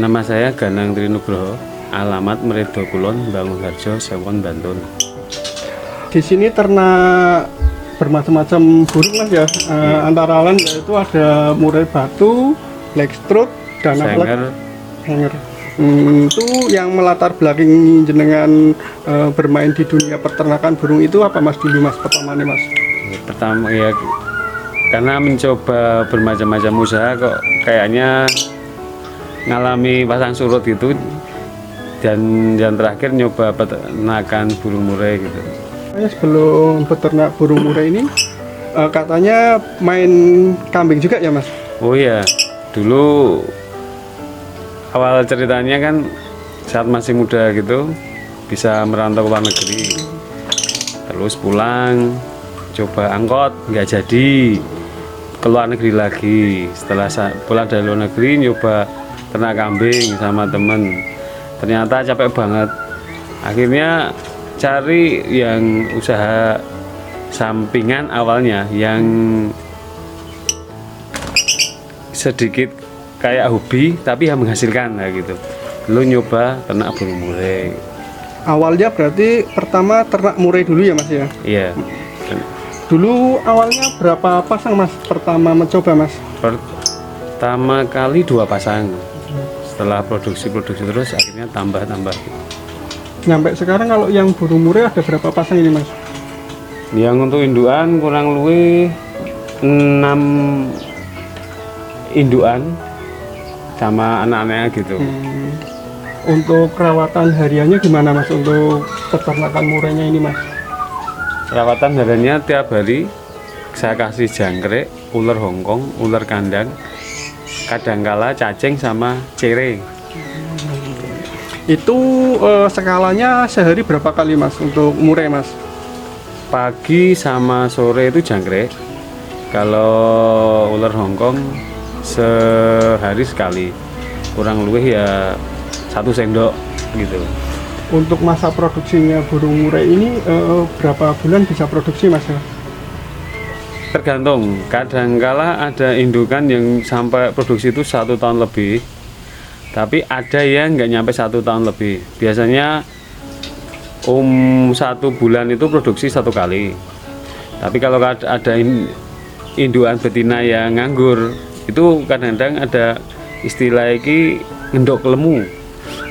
Nama saya Ganang Trinugroho, alamat Meredo Kulon, Bangunharjo, Sewon, Bantul. Di sini ternak bermacam-macam burung mas ya, antara lain yaitu ada murai batu, blackstrut, dan hanger. Itu yang melatar belakangi jenengan bermain di dunia peternakan burung itu apa mas dulu mas pertama nih mas? Pertama ya karena mencoba bermacam-macam usaha kok kayaknya ngalami pasang surut gitu, dan yang terakhir nyoba peternakan burung murai gitu. Sebelum peternak burung murai ini katanya main kambing juga ya mas? Oh iya, dulu awal ceritanya kan saat masih muda gitu bisa merantau ke luar negeri, terus pulang coba angkot nggak jadi, ke luar negeri lagi. Setelah pulang dari luar negeri nyoba ternak kambing sama temen, ternyata capek banget. Akhirnya cari yang usaha sampingan awalnya yang sedikit kayak hobi tapi yang menghasilkan nah gitu. Lu nyoba ternak burung murai. Awalnya berarti pertama ternak murai dulu ya mas ya? Iya. Dulu awalnya berapa pasang mas pertama mencoba mas? Pertama kali 2 pasang. Setelah produksi terus akhirnya tambah. Sampai sekarang kalau yang burung murai ada berapa pasang ini mas? Yang untuk indukan kurang lebih 6 indukan sama anak-anaknya gitu. Untuk perawatan hariannya gimana mas untuk peternakan murainya ini mas? Perawatan hariannya tiap hari saya kasih jangkrik, ular Hongkong, ular kandang, kadangkala cacing sama cere. Itu skalanya sehari berapa kali mas untuk murai mas? Pagi sama sore itu jangkrik. Kalau ular Hongkong sehari sekali, kurang lebih ya 1 sendok gitu. Untuk masa produksinya burung murai ini berapa bulan bisa produksi mas ya? Tergantung, kadangkala ada indukan yang sampai produksi itu 1 tahun lebih, tapi ada yang nggak nyampe 1 tahun lebih. Biasanya 1 bulan itu produksi 1 kali. Tapi kalau ada indukan betina yang nganggur, itu kadang-kadang ada istilah ini ngendok lemu.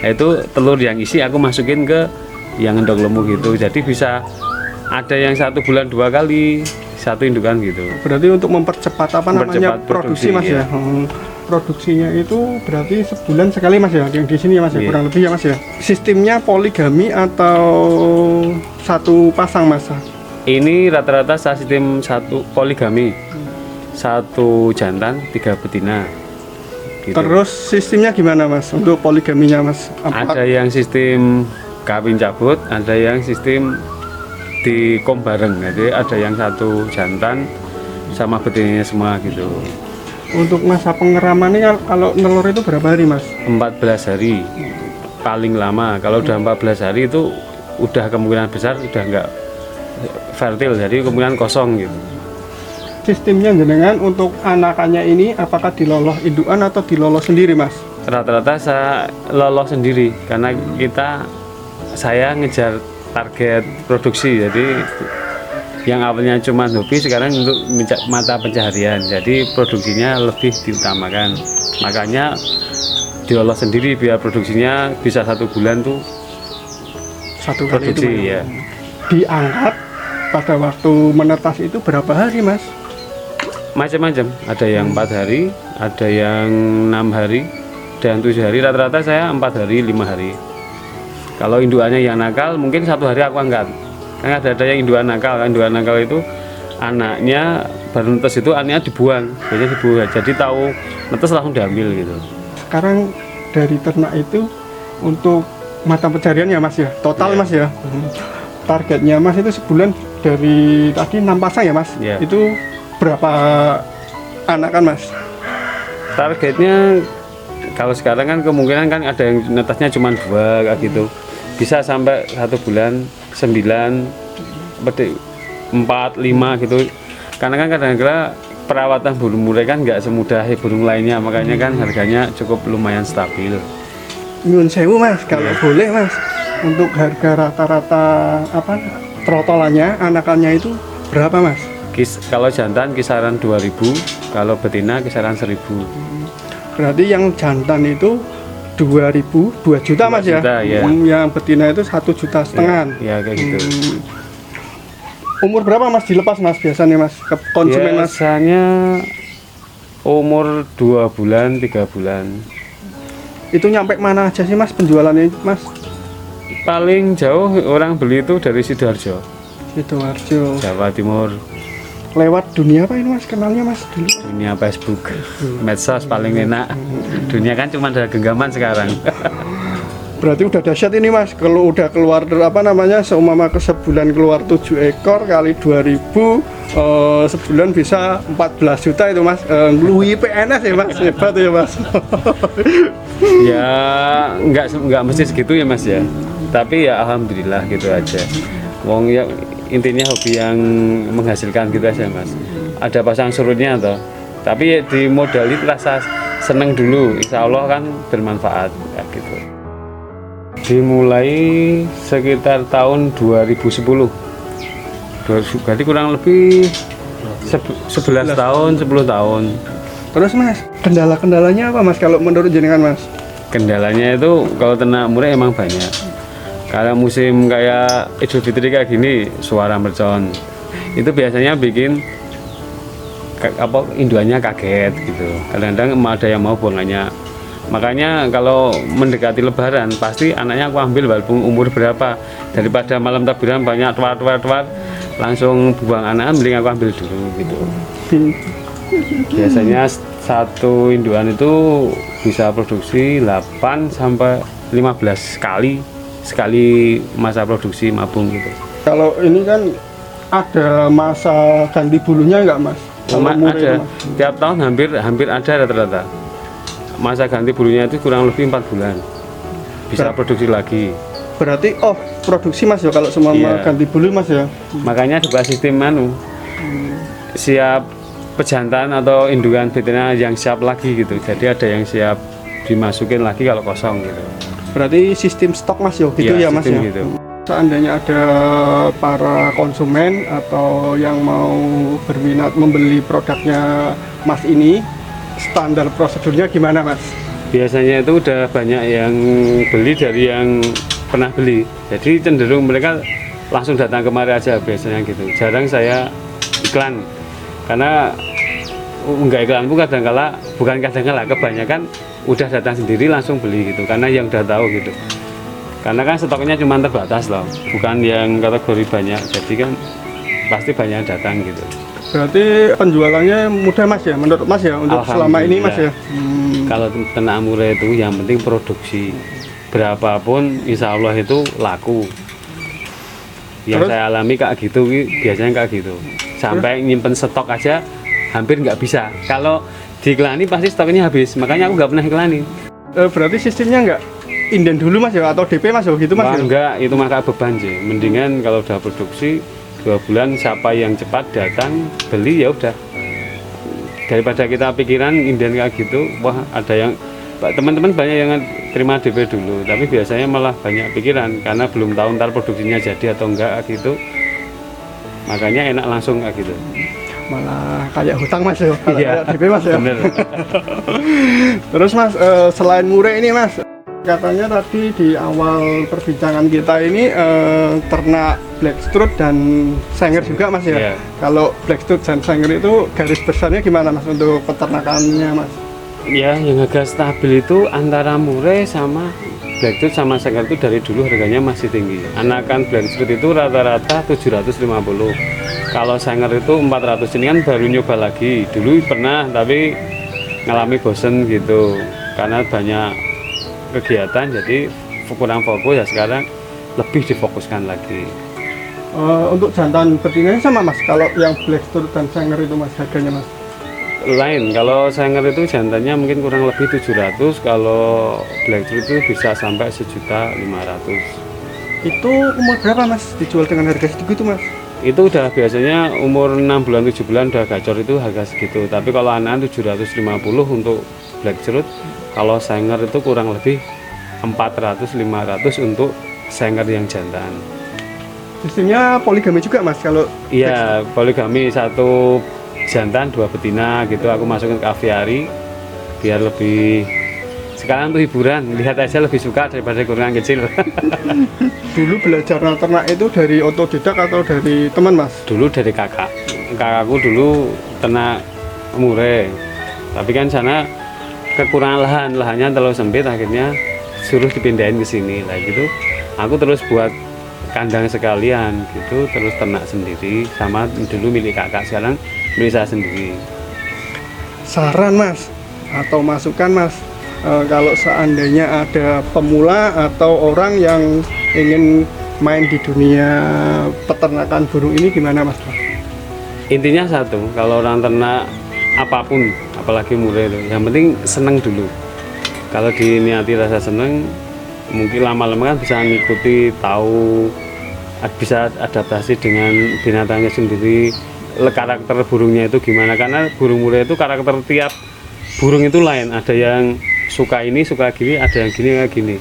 Itu telur yang isi aku masukin ke yang ngendok lemu gitu. Jadi bisa ada yang 1 bulan 2 kali 1 indukan gitu. Berarti untuk mempercepat namanya produksi mas ya? Produksinya itu berarti sebulan sekali mas ya, yang di sini ya mas ya, kurang lebih ya mas ya. Sistemnya poligami atau 1 pasang mas? Ini rata-rata sistem 1 poligami, 1 jantan 3 betina gitu. Terus sistemnya gimana mas untuk poligaminya mas? Ada yang sistem kawin cabut, ada yang sistem di kom bareng, jadi ada yang 1 jantan sama betinanya semua gitu. Untuk masa pengeramannya kalau nelur itu berapa hari mas? 14 hari paling lama. Kalau udah 14 hari itu udah kemungkinan besar udah nggak fertil, jadi kemungkinan kosong gitu. Sistemnya jenengan untuk anakannya ini apakah diloloh indukan atau diloloh sendiri mas? Rata-rata saya lolos sendiri karena saya ngejar target produksi, jadi yang awalnya cuma hobi sekarang untuk mata pencaharian, jadi produksinya lebih diutamakan, makanya diolah sendiri biar produksinya bisa 1 bulan tuh 1 kali produksi itu, ya. Diangkat pada waktu menetas itu berapa hari mas? Macam-macam, ada yang 4 hari, ada yang 6 hari dan 7 hari. Rata-rata saya 4 hari 5 hari. Kalau indukannya yang nakal mungkin 1 hari aku angkat. Karena ada yang indukan nakal. Indukan nakal itu anaknya baru netes itu anaknya dibuang, jadi tahu netes langsung diambil gitu. Sekarang dari ternak itu untuk mata pencarian ya mas ya, total mas ya. Targetnya mas itu sebulan dari tadi 6 pasang ya mas. Itu berapa anakan mas? Targetnya kalau sekarang kan kemungkinan kan ada yang netasnya cuma 2 kayak gitu, bisa sampai 1 bulan 9, 4, 5 gitu. Karena kan kadang-kadang perawatan burung murai kan nggak semudah burung lainnya, makanya kan harganya cukup lumayan stabil. nyun sewu mas, kalau boleh mas, untuk harga rata-rata apa trotolannya, anakannya itu berapa mas? Kalau jantan kisaran 2.000, kalau betina kisaran 1.000. Berarti yang jantan itu 2.000, 2 juta mas 2 juta, ya. Yang betina itu 1,5 juta. Ya kayak gitu. Umur berapa mas dilepas mas biasanya mas ke konsumen mas? Biasanya umur 2 bulan, 3 bulan. Itu nyampe mana aja sih mas penjualannya mas? Paling jauh orang beli itu dari Sidoarjo, Sidoarjo, Jawa Timur. lewat dunia apa ini mas kenalnya mas dulu? Dunia Facebook, medsos paling enak. Dunia kan cuma ada genggaman sekarang. Berarti udah dahsyat ini mas, kalau udah keluar apa namanya, seumpama ke sebulan keluar 7 ekor kali 2.000, sebulan bisa 14 juta itu mas. Ngelui PNS ya mas, hebat ya mas. Ya nggak mesti segitu ya mas ya, tapi ya alhamdulillah gitu aja. Wong ya intinya hobi yang menghasilkan gitu aja mas. Ada pasang surutnya toh, tapi dimodali rasa seneng dulu, insya Allah kan bermanfaat ya, gitu. Dimulai sekitar tahun 2010, berarti kurang lebih 11 tahun, 10 tahun. Terus mas, kendala-kendalanya apa mas kalau menurut jenengan mas? Kendalanya itu kalau ternak murai emang banyak. Kalau musim kayak Idul Fitri kayak gini, suara mercon itu biasanya bikin induannya kaget gitu. Kadang-kadang ada yang mau buangannya. Makanya kalau mendekati Lebaran pasti anaknya aku ambil walaupun umur berapa, daripada malam takbiran banyak tuar langsung buang anak, mending aku ambil dulu gitu. Biasanya satu induan itu bisa produksi 8 sampai 15 sekali masa produksi mabung gitu. Kalau ini kan ada masa ganti bulunya enggak mas? Ada, tiap tahun hampir ada rata-rata. Masa ganti bulunya itu kurang lebih 4 bulan bisa produksi lagi. Berarti produksi mas ya kalau semua ganti bulu mas ya. Makanya dibuat sistem siap pejantan atau indukan betina yang siap lagi gitu. Jadi ada yang siap dimasukin lagi kalau kosong gitu. Berarti sistem stok mas ya gitu ya mas ya. Gitu. Seandainya ada para konsumen atau yang mau berminat membeli produknya mas ini, standar prosedurnya gimana mas? Biasanya itu udah banyak yang beli dari yang pernah beli, jadi cenderung mereka langsung datang kemari aja biasanya gitu. Jarang saya iklan, karena enggak iklan pun bukan kadang-kala, kebanyakan udah datang sendiri langsung beli gitu, karena yang udah tahu gitu. Karena kan stoknya cuma terbatas loh, bukan yang kategori banyak, jadi kan pasti banyak yang datang gitu. Berarti penjualannya mudah mas ya, menurut mas ya, untuk selama ini mas ya? Kalau ternak murai itu yang penting produksi, berapapun insya Allah itu laku. Yang saya alami kayak gitu, biasanya kayak gitu. Sampai nyimpen stok aja hampir nggak bisa. Kalau diiklani pasti stoknya habis, makanya aku nggak pernah iklani. Berarti sistemnya nggak inden dulu mas ya, atau DP mas ya gitu mas? Enggak, itu maka beban sih. Mendingan kalau udah produksi 2 bulan, siapa yang cepat datang beli ya udah. Daripada kita pikiran inden kayak gitu, wah ada yang teman-teman banyak yang terima DP dulu, tapi biasanya malah banyak pikiran karena belum tahu ntar produksinya jadi atau enggak gitu. Makanya enak langsung kayak gitu. Malah kayak hutang mas ya, Iya, kayak DP mas ya. Bener. Terus mas, selain murai ini mas, katanya tadi di awal perbincangan kita ini ternak blackstrut dan sanger juga mas ya. Yeah. Kalau blackstrut dan sanger itu garis besarnya gimana mas untuk peternakannya mas? Ya, yang agak stabil itu antara murai sama blackstrut sama sanger itu dari dulu harganya masih tinggi. Anakan blackstrut itu rata-rata 750. Kalau sanger itu 400. Ini kan baru nyoba lagi. Dulu pernah tapi ngalami bosen gitu karena banyak kegiatan, jadi kurang fokus ya. Sekarang lebih difokuskan lagi. Untuk jantan betinanya sama mas, kalau yang blackstrut dan sanger itu mas harganya mas? Lain, kalau sanger itu jantannya mungkin kurang lebih 700, kalau blackstrut itu bisa sampai 1.500.000. Itu umur berapa mas dijual dengan harga segitu mas? Itu udah biasanya umur 6 bulan 7 bulan udah gacor, itu harga segitu. Tapi kalau anak 750 untuk blackstrut, kalau sanger itu kurang lebih 400-500 untuk senger yang jantan. Sistemnya poligami juga mas kalau? Iya, poligami, 1 jantan 2 betina gitu, aku masukin ke aviari biar lebih, sekarang tuh hiburan, lihat aja lebih suka daripada kurungan kecil. Dulu belajar ternak itu dari otodidak atau dari teman mas? Dulu dari kakakku dulu ternak murai, tapi kan sana kekurangan lahannya terlalu sempit, akhirnya suruh dipindahin ke sini lah gitu. Aku terus buat kandang sekalian gitu, terus ternak sendiri, sama dulu milik kakak, sekarang milik saya sendiri. Saran mas atau masukan mas, kalau seandainya ada pemula atau orang yang ingin main di dunia peternakan burung ini gimana mas? Intinya satu, kalau orang ternak apapun, apalagi murai itu, yang penting seneng dulu. Kalau diniati rasa seneng, mungkin lama-lama kan bisa ngikuti, tahu, bisa adaptasi dengan binatangnya sendiri, karakter burungnya itu gimana. Karena burung murai itu karakter tiap burung itu lain, ada yang suka ini, suka gini, ada yang gini, kayak gini.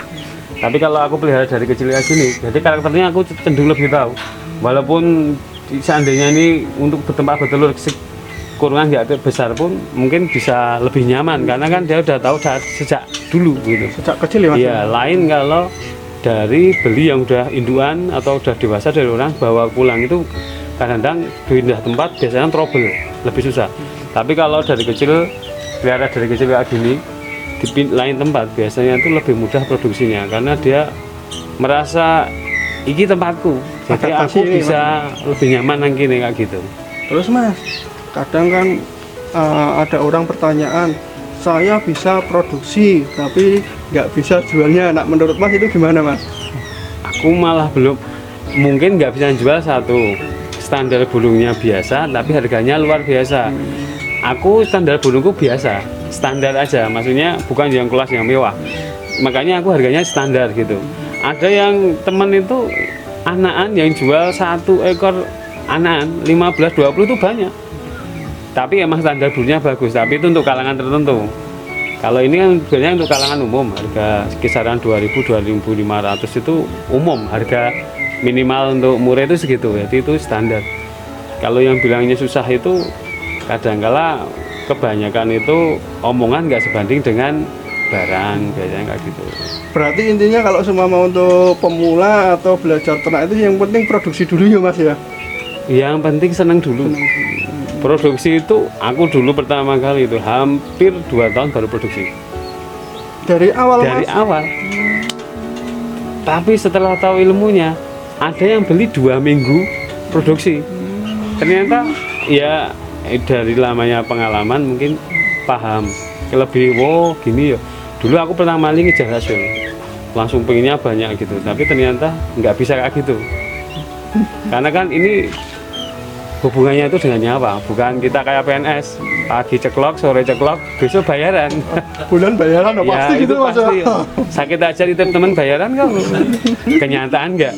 Tapi kalau aku pelihara dari kecil kayak gini, jadi karakternya aku cenderung lebih tahu. Walaupun seandainya ini untuk bertempat bertelur kurungan nggak besar pun mungkin bisa lebih nyaman, karena kan dia udah tahu sejak dulu gitu. Sejak kecil ya mas? Iya, lain kalau dari beli yang udah induan atau udah dewasa dari orang bawa pulang itu kadang-kadang pindah tempat biasanya trouble, lebih susah. Tapi kalau dari kecil, pelihara dari kecil kayak gini di lain tempat biasanya itu lebih mudah produksinya, karena dia merasa ini tempatku, jadi aku bisa lebih nyaman yang gini kayak gitu. Terus mas, kadang kan ada orang pertanyaan, saya bisa produksi tapi nggak bisa jualnya. Nah menurut mas itu gimana mas? Aku malah belum, mungkin nggak bisa jual satu, standar burungnya biasa tapi harganya luar biasa. Aku standar burungku biasa, standar aja, maksudnya bukan yang kelas yang mewah, makanya aku harganya standar gitu. Ada yang temen itu anakan yang jual 1 ekor anakan 15-20 itu banyak, tapi emang standar burungnya bagus, tapi itu untuk kalangan tertentu. Kalau ini kan sebenarnya untuk kalangan umum, harga kisaran 2.000-2.500 itu umum, harga minimal untuk murai itu segitu, jadi itu standar. Kalau yang bilangnya susah itu kadangkala kebanyakan itu omongan nggak sebanding dengan barang, biasanya kayak gitu. Berarti intinya kalau semua mau untuk pemula atau belajar ternak itu yang penting produksi dulu ya mas ya? Yang penting seneng dulu. Produksi itu aku dulu pertama kali itu hampir 2 tahun baru produksi. Dari awal Dari mas? awal. Tapi setelah tahu ilmunya, ada yang beli 2 minggu produksi. Ternyata ya dari lamanya pengalaman mungkin paham lebih, wow gini ya. Dulu aku pertama kali ngejar hasil, langsung pengennya banyak gitu, tapi ternyata nggak bisa kayak gitu. Karena kan ini hubungannya itu dengan nyawa, bukan kita kayak PNS, pagi ceklok, sore ceklok, besok bayaran. Bulan bayaran Ya, pasti gitu mas? pasti. Sakit aja di teman bayaran kok. Kenyataan nggak?